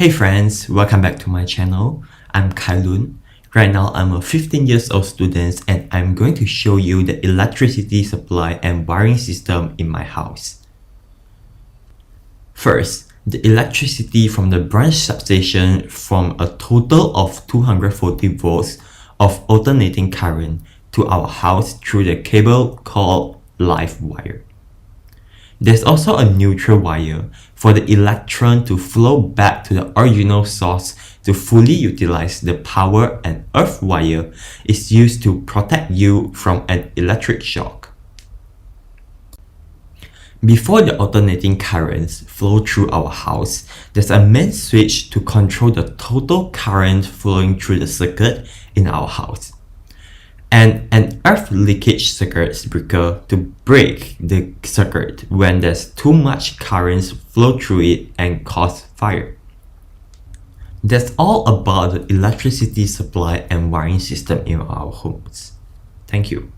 Hey friends, welcome back to my channel. I'm Kai Lun. Right now I'm a 15 years old student and I'm going to show you the electricity supply and wiring system in my house. First, the electricity from the branch substation from a total of 240 volts of alternating current to our house through the cable called live wire. There's also a neutral wire for the electron to flow back to the original source to fully utilize the power, and earth wire is used to protect you from an electric shock. Before the alternating currents flow through our house, there's a main switch to control the total current flowing through the circuit in our house, and an earth leakage circuit breaker to break the circuit when there's too much current flow through it and cause fire. That's all about the electricity supply and wiring system in our homes. Thank you.